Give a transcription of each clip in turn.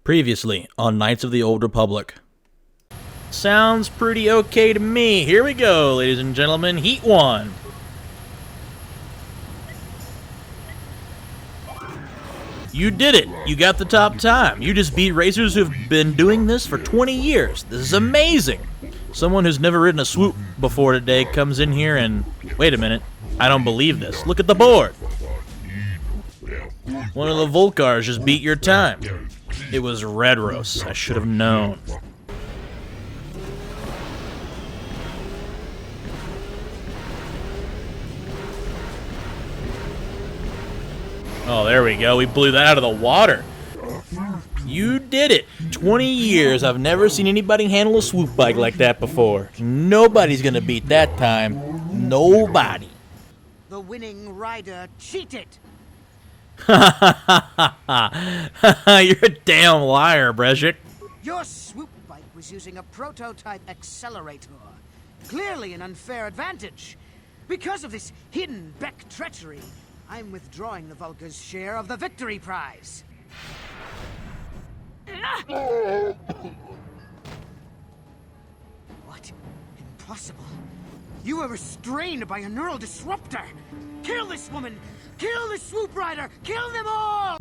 Previously on Knights of the Old Republic. Sounds pretty okay to me. Here we go, ladies and gentlemen. Heat 1. You did it. You got the top time. You just beat racers who've been doing this for 20 years. This is amazing. Someone who's never ridden a swoop before today comes in here and... Wait a minute. I don't believe this. Look at the board. One of the Volcars just beat your time. It was Redros. I should have known. Oh, there we go. We blew that out of the water. You did it. 20 years. I've never seen anybody handle a swoop bike like that before. Nobody's gonna beat that time. Nobody. The winning rider cheated. You're a damn liar, Breshik. Your swoop bike was using a prototype accelerator. Clearly an unfair advantage. Because of this hidden Beck treachery, I'm withdrawing the Vulca's share of the victory prize. What? Impossible. You were restrained by a neural disruptor. Kill this woman! Kill the swoop rider! Kill them all!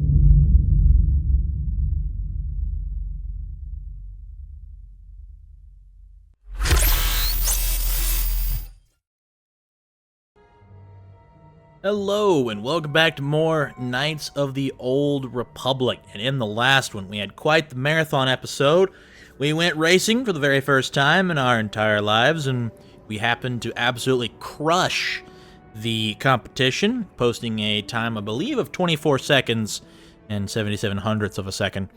Hello, and welcome back to more Knights of the Old Republic. And in the last one, we had quite the marathon episode. We went racing for the very first time in our entire lives, and we happened to absolutely crush the competition, posting a time, I believe, of 24 seconds and 77 hundredths of a second.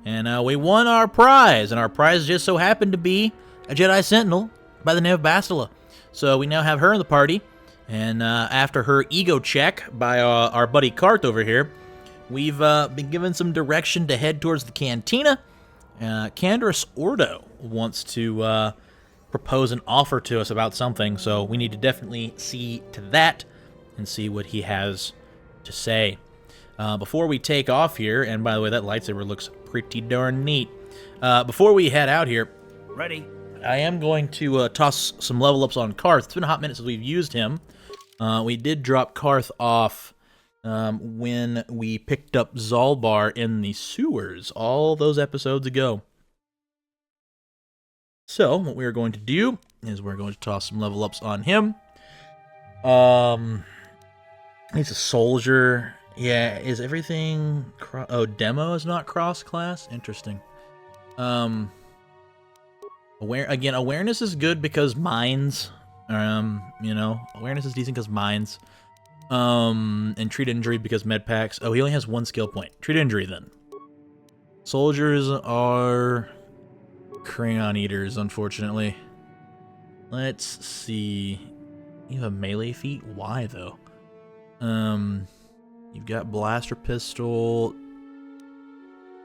And we won our prize, and our prize just so happened to be a Jedi Sentinel by the name of Bastila. So we now have her in the party, and after her ego check by our buddy Karth over here, we've been given some direction to head towards the cantina. Canderous Ordo wants to propose an offer to us about something, so we need to definitely see to that and see what he has to say. Before we take off here, and by the way, that lightsaber looks pretty darn neat. Before we head out here, Ready. I am going to toss some level ups on Karth. It's been a hot minute since we've used him. We did drop Karth off when we picked up Zalbar in the sewers all those episodes ago. So, what we're going to do is we're going to toss some level ups on him. He's a soldier. Yeah, is everything... Oh, demo is not cross-class? Interesting. Awareness is good because mines. Awareness is decent because mines. And treat injury because med packs. Oh, he only has one skill point. Treat injury, then. Soldiers are... crayon eaters, unfortunately. Let's see. You have melee feat? Why, though? You've got blaster pistol,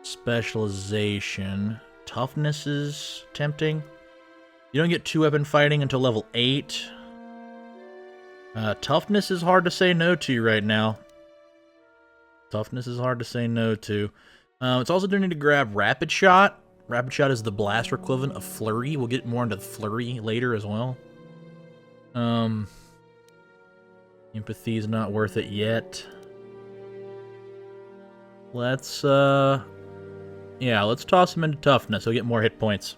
specialization. Toughness is tempting. You don't get 2-weapon fighting until level 8. Toughness is hard to say no to right now. Toughness is hard to say no to. It's also doing to grab Rapid Shot. Rapid Shot is the blaster equivalent of Flurry. We'll get more into the Flurry later as well. Empathy is not worth it yet. Let's toss him into Toughness. He'll get more hit points.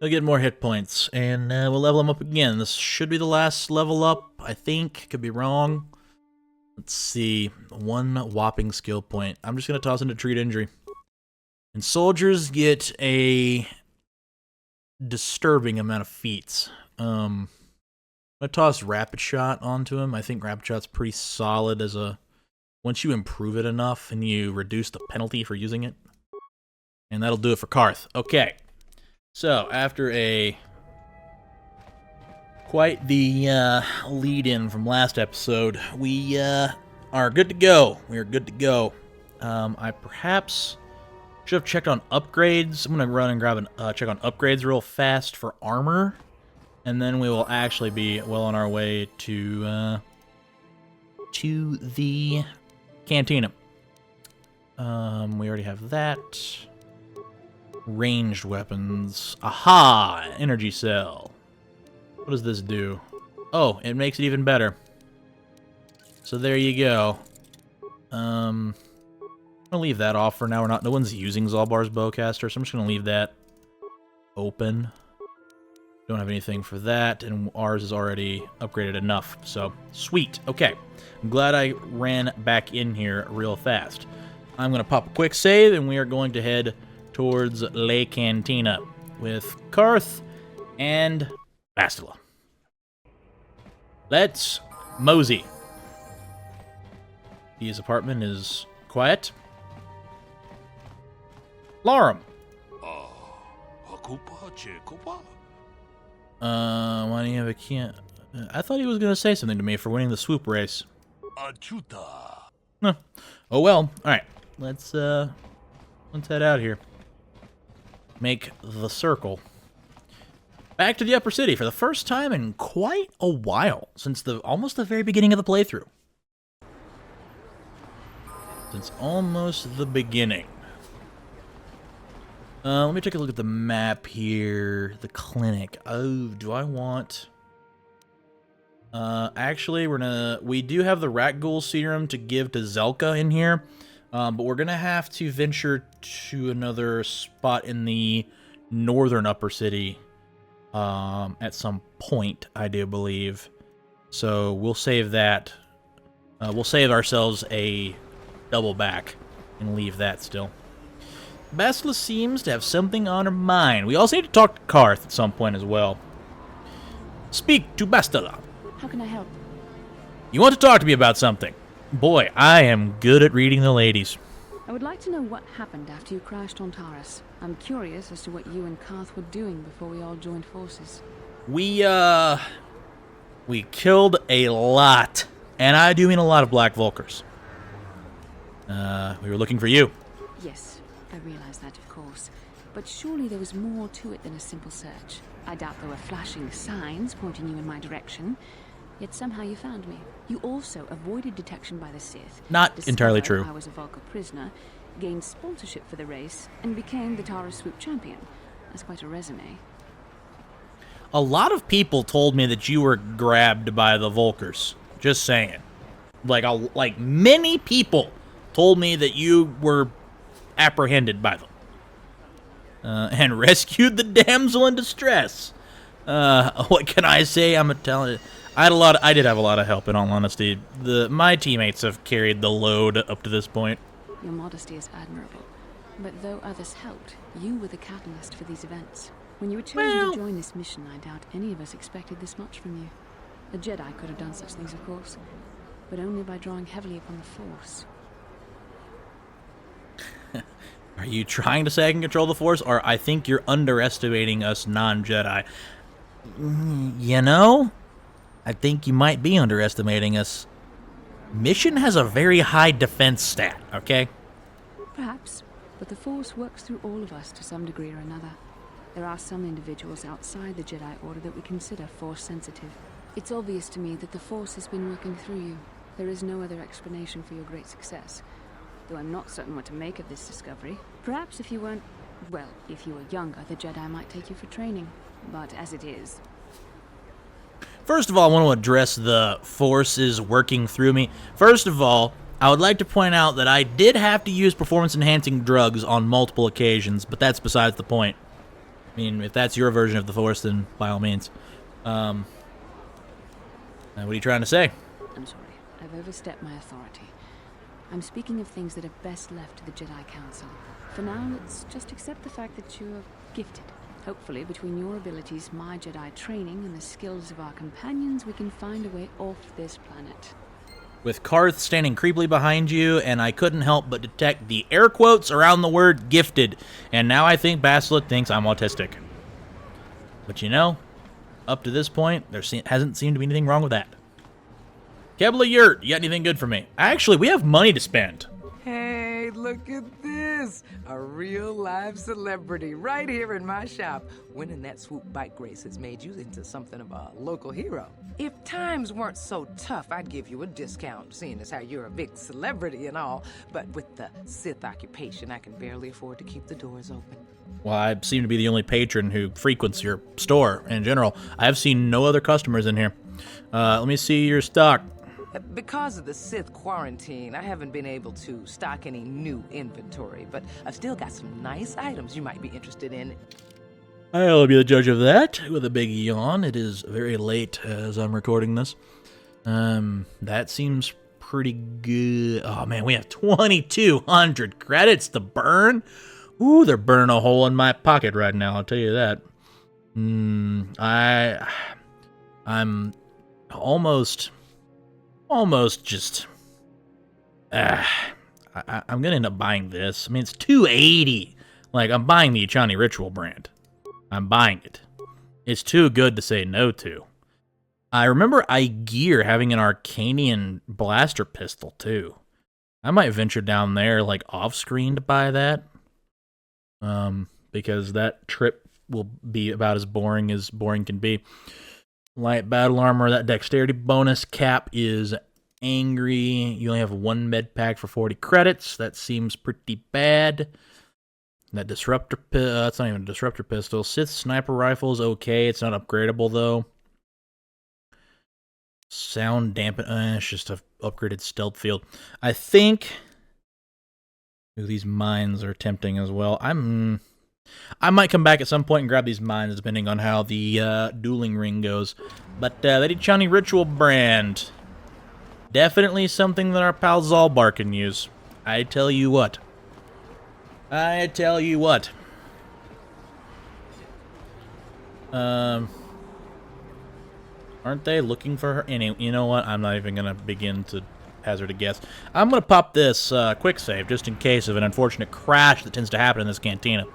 And we'll level him up again. This should be the last level up, I think. Could be wrong. Let's see. One whopping skill point. I'm just going to toss into Treat Injury. And soldiers get a disturbing amount of feats. I'm going to toss Rapid Shot onto him. I think Rapid Shot's pretty solid as a... Once you improve it enough and you reduce the penalty for using it. And that'll do it for Karth. Okay. So, after quite the lead-in from last episode, we are good to go. We are good to go. I perhaps... should have checked on upgrades. I'm going to run and grab check on upgrades real fast for armor. And then we will actually be well on our way to the cantina. We already have that. Ranged weapons. Aha! Energy cell. What does this do? Oh, it makes it even better. So there you go. I'm gonna leave that off for now. No one's using Zalbar's bowcaster, so I'm just gonna leave that open. Don't have anything for that, and ours is already upgraded enough, so sweet. Okay, I'm glad I ran back in here real fast. I'm gonna pop a quick save, and we are going to head towards La Cantina with Karth and Bastila. Let's mosey. His apartment is quiet. Larum. Why do you have a can't? I thought he was gonna say something to me for winning the swoop race. Huh. Oh well. All right. Let's head out here. Make the circle. Back to the upper city for the first time in quite a while, since almost the very beginning of the playthrough. Since almost the beginning. Let me take a look at the map here. The clinic. Oh, do I want... actually, we do have the Rat Ghoul serum to give to Zelka in here. But we're gonna have to venture to another spot in the northern upper city. At some point, I do believe. So we'll save that. We'll save ourselves a double back and leave that still. Bastila seems to have something on her mind. We also need to talk to Karth at some point as well. Speak to Bastila. How can I help? You want to talk to me about something? Boy, I am good at reading the ladies. I would like to know what happened after you crashed on Taris. I'm curious as to what you and Karth were doing before we all joined forces. We killed a lot. And I do mean a lot of Black Vulkars. We were looking for you. Yes, I realize that, of course. But surely there was more to it than a simple search. I doubt there were flashing signs pointing you in my direction. Yet somehow you found me. You also avoided detection by the Sith. Not entirely true. I was a Vulkar prisoner, gained sponsorship for the race, and became the Taris Swoop champion. That's quite a resume. A lot of people told me that you were grabbed by the Vulkars. Just saying. Like many people told me that you were apprehended by them. And rescued the damsel in distress. What can I say? I'm a talented... I did have a lot of help, in all honesty. My teammates have carried the load up to this point. Your modesty is admirable. But though others helped, you were the catalyst for these events. When you were chosen to join this mission, I doubt any of us expected this much from you. A Jedi could have done such things, of course, but only by drawing heavily upon the Force. Are you trying to say I can control the Force, or I think you're underestimating us non-Jedi? You know, I think you might be underestimating us. Mission has a very high defense stat, okay? Perhaps, but the Force works through all of us to some degree or another. There are some individuals outside the Jedi Order that we consider Force-sensitive. It's obvious to me that the Force has been working through you. There is no other explanation for your great success. Though I'm not certain what to make of this discovery. Perhaps if you weren't... well, if you were younger, the Jedi might take you for training. But as it is... First of all, I want to address the Forces working through me. First of all, I would like to point out that I did have to use performance-enhancing drugs on multiple occasions, but that's besides the point. I mean, if that's your version of the Force, then by all means. What are you trying to say? I'm sorry. I've overstepped my authority. I'm speaking of things that are best left to the Jedi Council. For now, let's just accept the fact that you're gifted. Hopefully, between your abilities, my Jedi training, and the skills of our companions, we can find a way off this planet. With Karth standing creepily behind you, and I couldn't help but detect the air quotes around the word gifted, and now I think Bastila thinks I'm autistic. But you know, up to this point, there hasn't seemed to be anything wrong with that. Kebla Yurt, you got anything good for me? Actually, we have money to spend. Hey look at this. A real live celebrity right here in my shop. Winning that swoop bike race has made you into something of a local hero. If times weren't so tough, I'd give you a discount, seeing as how you're a big celebrity and all. But with the Sith occupation, I can barely afford to keep the doors open. Well, I seem to be the only patron who frequents your store in general. I have seen no other customers in here. Let me see your stock. Because of the Sith quarantine, I haven't been able to stock any new inventory, but I've still got some nice items you might be interested in. I'll be the judge of that, with a big yawn. It is very late as I'm recording this. That seems pretty good. Oh man, we have 2,200 credits to burn. Ooh, they're burning a hole in my pocket right now, I'll tell you that. I'm almost just... I'm gonna end up buying this. I mean, it's $280. Like, I'm buying the Echani Ritual brand. I'm buying it. It's too good to say no to. I remember Gear having an Arcanian blaster pistol, too. I might venture down there, like, off-screen to buy that. Because that trip will be about as boring can be. Light battle armor, that dexterity bonus cap is angry. You only have one med pack for 40 credits. That seems pretty bad. That disruptor, that's not even a disruptor pistol. Sith sniper rifle is okay. It's not upgradable though. Sound dampen, it's just a upgraded stealth field. I think. Ooh, these mines are tempting as well. I might come back at some point and grab these mines, depending on how the dueling ring goes. But that Echani Ritual brand, definitely something that our pal Zalbar can use. I tell you what. Aren't they looking for her? You know what? I'm not even going to begin to hazard a guess. I'm going to pop this quick save, just in case of an unfortunate crash that tends to happen in this cantina.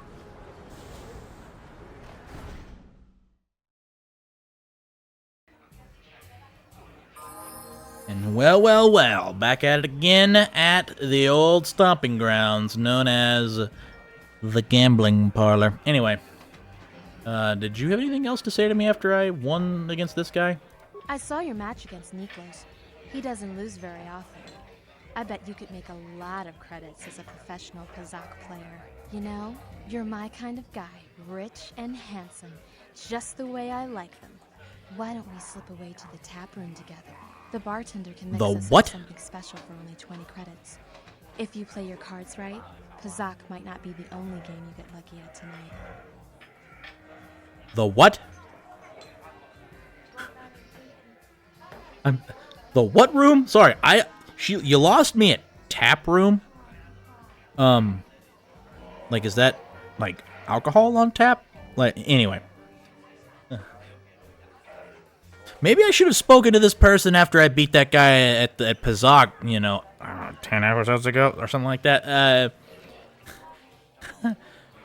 And well, back at it again at the old stomping grounds known as the gambling parlor. Anyway, did you have anything else to say to me after I won against this guy? I saw your match against Nikos. He doesn't lose very often. I bet you could make a lot of credits as a professional Kazakh player. You know, you're my kind of guy, rich and handsome, just the way I like them. Why don't we slip away to the tap room together? The bartender can mix us up something special for only 20 credits. If you play your cards right, Kazakh might not be the only game you get lucky at tonight. The what? The what room? Sorry, you lost me at tap room. Like, is that like alcohol on tap? Like, anyway. Maybe I should have spoken to this person after I beat that guy at Pazak, 10 episodes ago or something like that.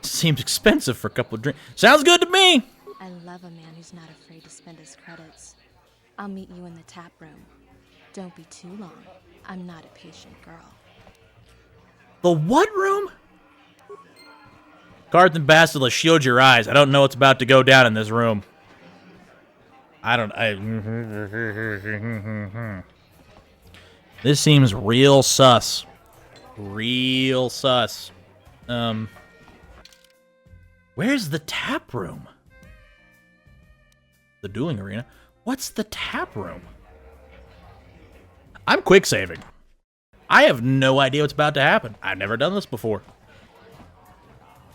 Seems expensive for a couple of drinks. Sounds good to me. I love a man who's not afraid to spend his credits. I'll meet you in the tap room. Don't be too long. I'm not a patient girl. The what room? Cards and Basilisk, shield your eyes. I don't know what's about to go down in this room. This seems real sus. Real sus. Where's the tap room? The dueling arena? What's the tap room? I'm quick saving. I have no idea what's about to happen. I've never done this before.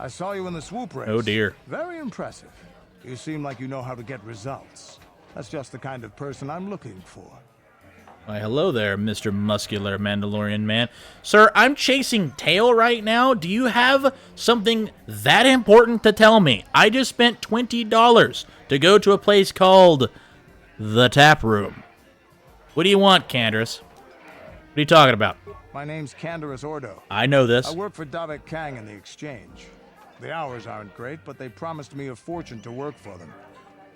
I saw you in the swoop race. Oh dear. Very impressive. You seem like you know how to get results. That's just the kind of person I'm looking for. Why, hello there, Mr. Muscular Mandalorian Man. Sir, I'm chasing tail right now. Do you have something that important to tell me? I just spent $20 to go to a place called the Tap Room. What do you want, Candaris? What are you talking about? My name's Candaris Ordo. I know this. I work for Davik Kang in the exchange. The hours aren't great, but they promised me a fortune to work for them.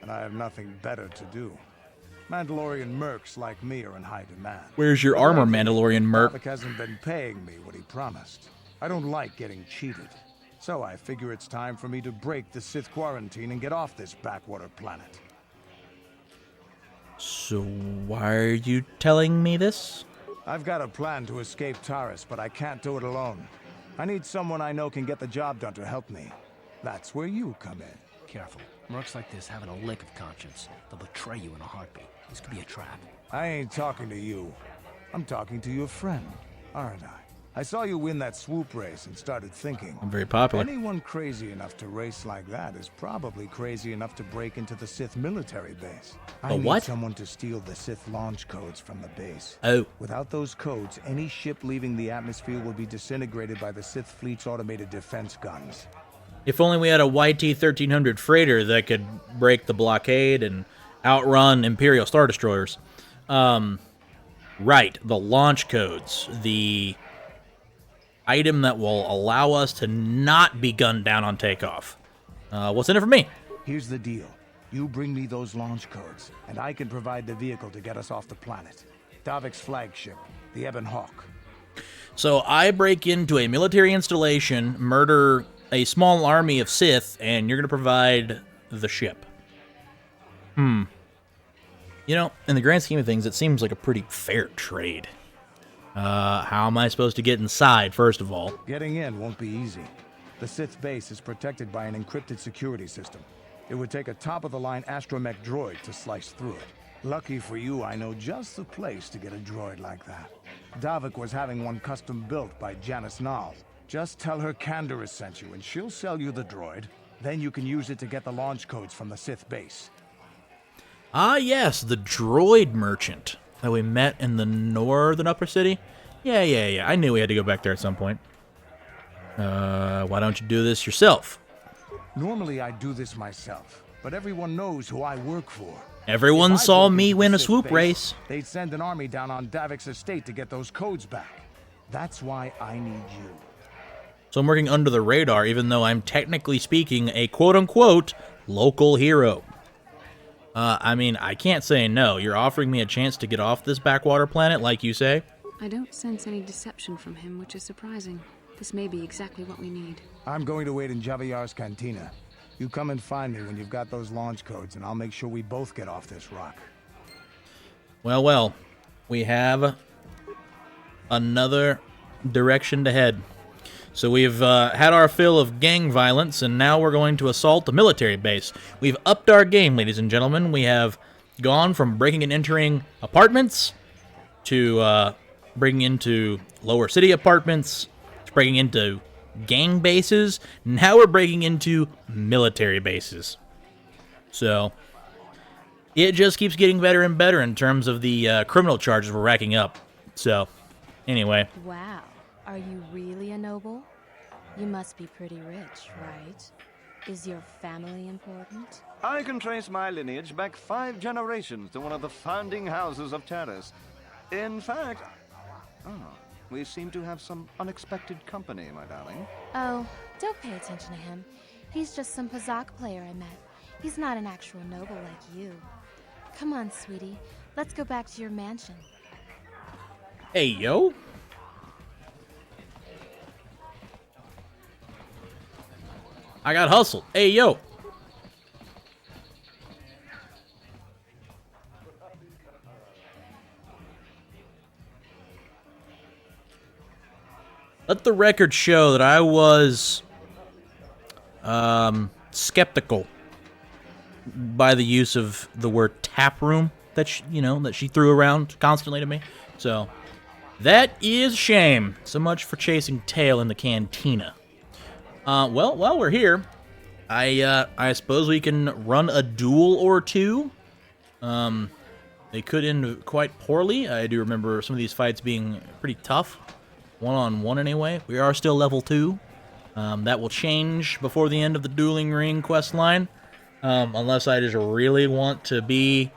And I have nothing better to do. Mandalorian mercs like me are in high demand. Where's your armor, Mandalorian merc? Davik hasn't been paying me what he promised. I don't like getting cheated. So I figure it's time for me to break the Sith quarantine and get off this backwater planet. So why are you telling me this? I've got a plan to escape Taris, but I can't do it alone. I need someone I know can get the job done to help me. That's where you come in. Careful. Mercs like this haven't a lick of conscience. They'll betray you in a heartbeat. This could be a trap. I ain't talking to you. I'm talking to your friend, aren't I? I saw you win that swoop race and started thinking. I'm very popular. Anyone crazy enough to race like that is probably crazy enough to break into the Sith military base. I need what? someone to steal the Sith launch codes from the base. Oh. Without those codes, any ship leaving the atmosphere will be disintegrated by the Sith fleet's automated defense guns. If only we had a YT-1300 freighter that could break the blockade and outrun Imperial Star Destroyers. Right, the launch codes. The item that will allow us to not be gunned down on takeoff. What's in it for me? Here's the deal. You bring me those launch codes, and I can provide the vehicle to get us off the planet. Davik's flagship, the Ebon Hawk. So I break into a military installation, murder a small army of Sith, and you're going to provide the ship. You know, in the grand scheme of things, it seems like a pretty fair trade. How am I supposed to get inside, first of all? Getting in won't be easy. The Sith base is protected by an encrypted security system. It would take a top-of-the-line astromech droid to slice through it. Lucky for you, I know just the place to get a droid like that. Davik was having one custom built by Janice Nall. Just tell her Canderous sent you, and she'll sell you the droid. Then you can use it to get the launch codes from the Sith base. Ah, yes, the droid merchant that we met in the northern upper city. Yeah. I knew we had to go back there at some point. Why don't you do this yourself? Normally I do this myself, but everyone knows who I work for. Everyone If I saw broke me into win the a Sith swoop base, race. They'd send an army down on Davik's estate to get those codes back. That's why I need you. So I'm working under the radar, even though I'm technically speaking a quote-unquote local hero. I mean, I can't say no. You're offering me a chance to get off this backwater planet, like you say. I don't sense any deception from him, which is surprising. This may be exactly what we need. I'm going to wait in Javier's cantina. You come and find me when you've got those launch codes, and I'll make sure we both get off this rock. Well, we have another direction to head. So we've had our fill of gang violence, and now we're going to assault the military base. We've upped our game, ladies and gentlemen. We have gone from breaking and entering apartments to breaking into lower city apartments, to breaking into gang bases. Now we're breaking into military bases. So it just keeps getting better and better in terms of the criminal charges we're racking up. So anyway. Wow. Are you really a noble? You must be pretty rich, right? Is your family important? I can trace my lineage back 5 generations to one of the founding houses of Taris. In fact, we seem to have some unexpected company, my darling. Oh, don't pay attention to him. He's just some Pazak player I met. He's not an actual noble like you. Come on, sweetie. Let's go back to your mansion. Hey, yo. I got hustled. Hey, yo. Let the record show that I was skeptical by the use of the word tap room that she threw around constantly to me. So that is a shame. So much for chasing tail in the cantina. Well, while we're here, I suppose we can run a duel or two. They could end quite poorly. I do remember some of these fights being pretty tough. One-on-one anyway. We are still level 2. That will change before the end of the Dueling Ring quest line. Unless I just really want to be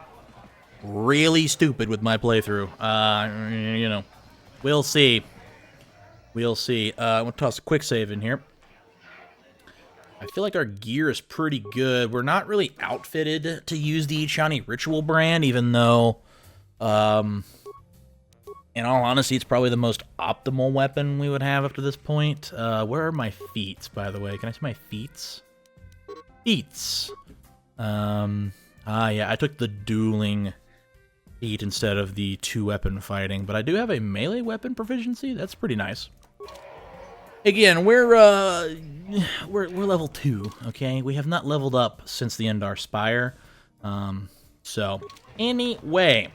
really stupid with my playthrough. We'll see. We'll see. I'm going to toss a quick save in here. I feel like our gear is pretty good. We're not really outfitted to use the Ichani Ritual brand, even though In all honesty, it's probably the most optimal weapon we would have up to this point. Where are my feats, by the way? Can I see my feats? Feats. Yeah, I took the dueling feat instead of the 2-weapon fighting, but I do have a melee weapon proficiency. That's pretty nice. Again, we're level 2, okay? We have not leveled up since the end of our Spire. So, anyway,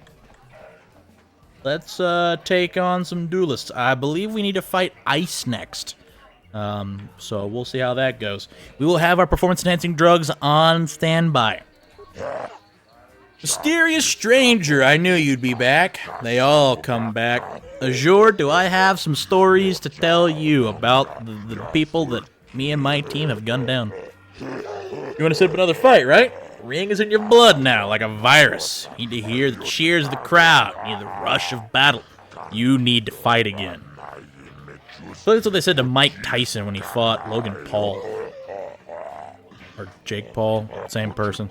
let's take on some duelists. I believe we need to fight Ice next. So we'll see how that goes. We will have our performance-enhancing drugs on standby. Mysterious stranger, I knew you'd be back. They all come back. Azure, do I have some stories to tell you about the people that me and my team have gunned down? You want to set up another fight, right? Ring is in your blood now, like a virus. You need to hear the cheers of the crowd. You need the rush of battle. You need to fight again. So that's what they said to Mike Tyson when he fought Logan Paul. Or Jake Paul, same person.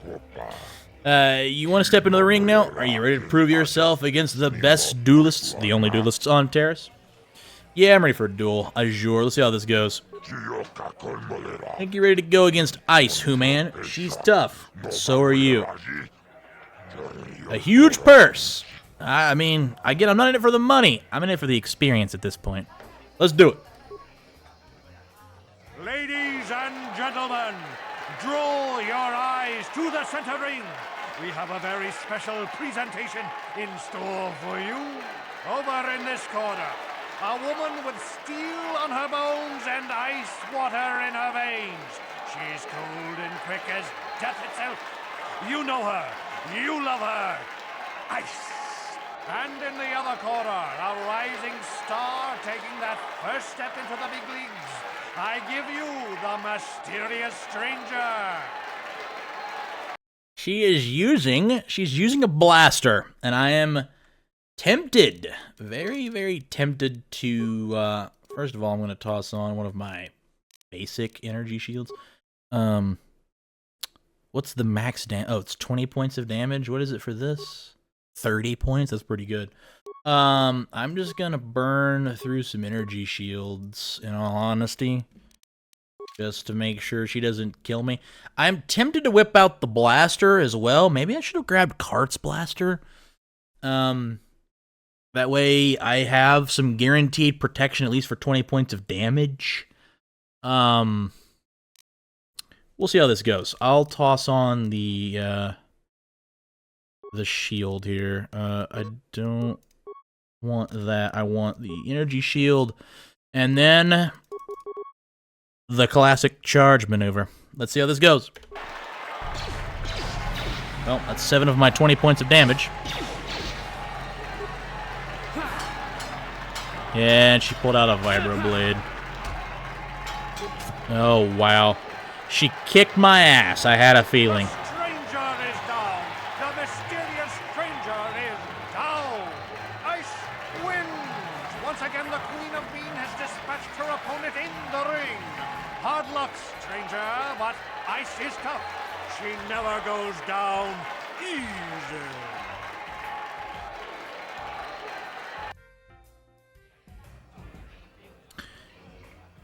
You want to step into the ring now? Are you ready to prove yourself against the best duelists, the only duelists on Taris? Yeah, I'm ready for a duel. Azure, let's see how this goes. Think you're ready to go against Ice, Human? She's tough. So are you. A huge purse. I mean, I'm not in it for the money. I'm in it for the experience at this point. Let's do it. Ladies and gentlemen, draw your eyes to the center ring. We have a very special presentation in store for you. Over in this corner, a woman with steel on her bones and ice water in her veins. She's cold and quick as death itself. You know her. You love her. Ice. And in the other corner, a rising star taking that first step into the big leagues. I give you the mysterious stranger. She's using a blaster, and I am tempted, very, very tempted to, first of all, I'm going to toss on one of my basic energy shields. What's the max damage? Oh, it's 20 points of damage. What is it for this? 30 points? That's pretty good. I'm just going to burn through some energy shields, in all honesty, just to make sure she doesn't kill me. I'm tempted to whip out the blaster as well. Maybe I should have grabbed Kart's blaster. That way I have some guaranteed protection, at least for 20 points of damage. We'll see how this goes. I'll toss on the shield here. I don't want that. I want the energy shield. And then the classic charge maneuver. Let's see how this goes. Well, that's 7 of my 20 points of damage. Yeah, and she pulled out a vibroblade. Oh, wow. She kicked my ass. I had a feeling. The stranger is down. The mysterious stranger is down. Ice wins. Once again, the Queen of Bean has dispatched her opponent in the ring. Hard luck, stranger, but Ice is tough. She never goes down easy.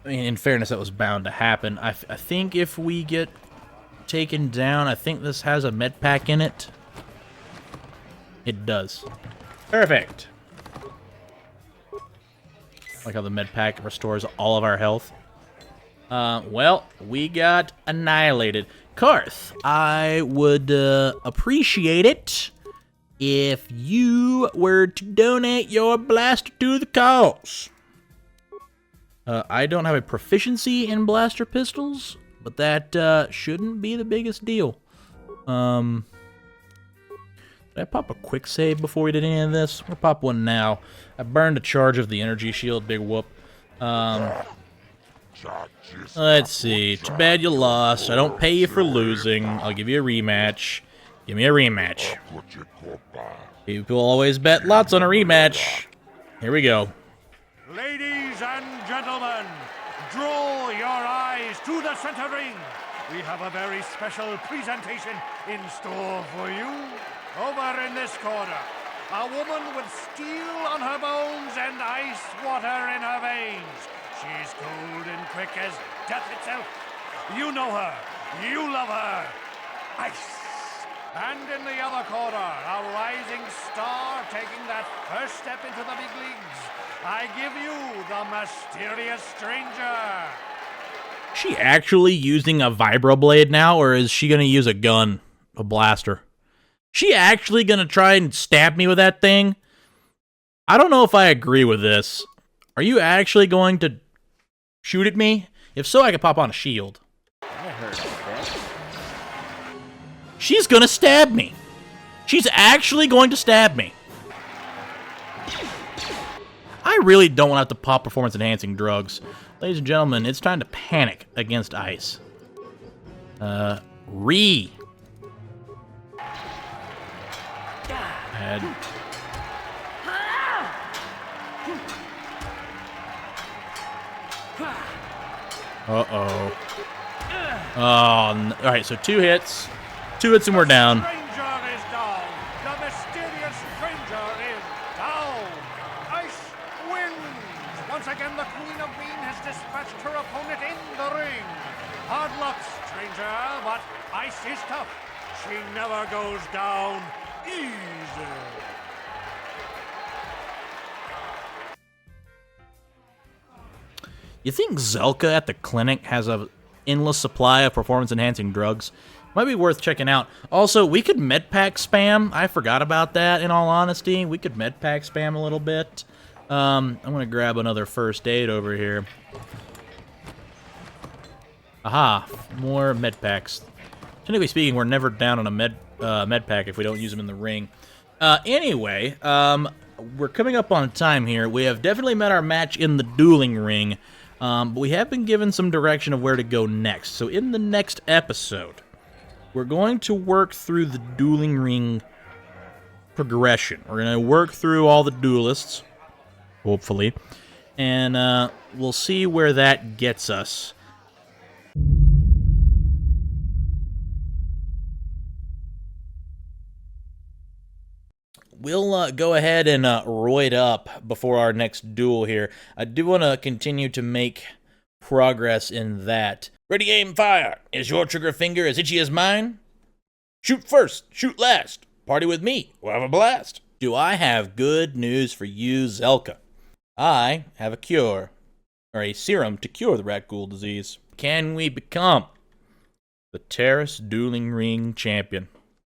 I mean, in fairness, that was bound to happen. I think if we get taken down, I think this has a med pack in it. It does. Perfect. Like how the med pack restores all of our health. Well, we got annihilated. Karth, I would appreciate it if you were to donate your blaster to the cause. I don't have a proficiency in blaster pistols, but that shouldn't be the biggest deal. Did I pop a quick save before we did any of this? I'm gonna pop one now. I burned a charge of the energy shield, big whoop. Let's see. Too bad you lost. I don't pay you for losing. I'll give you a rematch. Give me a rematch. People always bet lots on a rematch. Here we go. Ladies and gentlemen, draw your eyes to the center ring. We have a very special presentation in store for you. Over in this corner, A woman with steel on her bones and ice water in her veins. She's cold and quick as death itself. You know her. You love her. Ice. And in the other corner, a rising star taking that first step into the big leagues. I give you the mysterious stranger. She actually using a vibroblade now, or is she going to use a gun, a blaster? She actually going to try and stab me with that thing? I don't know if I agree with this. Are you actually going to shoot at me? If so, I could pop on a shield. I heard that. She's going to stab me. She's actually going to stab me. I really don't want to have to pop performance-enhancing drugs. Ladies and gentlemen, it's time to panic against ice. Re. Uh-oh. Oh, alright, so 2 hits. 2 hits and we're down. Stranger is down. The mysterious stranger is down. Ice wins. Once again, the Queen of Bean has dispatched her opponent in the ring. Hard luck, stranger, but ice is tough. She never goes down easy. You think Zelka at the clinic has an endless supply of performance-enhancing drugs? Might be worth checking out. Also, we could medpack spam. I forgot about that, in all honesty. We could medpack spam a little bit. I'm going to grab another first aid over here. Aha, more medpacks. Technically speaking, we're never down on a medpack if we don't use them in the ring. Anyway, we're coming up on time here. We have definitely met our match in the dueling ring. But we have been given some direction of where to go next. So in the next episode, we're going to work through the dueling ring progression. We're going to work through all the duelists, hopefully, and we'll see where that gets us. We'll go ahead and roid up before our next duel here. I do want to continue to make progress in that. Ready, aim, fire! Is your trigger finger as itchy as mine? Shoot first, shoot last. Party with me, we'll have a blast. Do I have good news for you, Zelka? I have a cure, or a serum to cure the rat ghoul disease. Can we become the Taris Dueling Ring champion?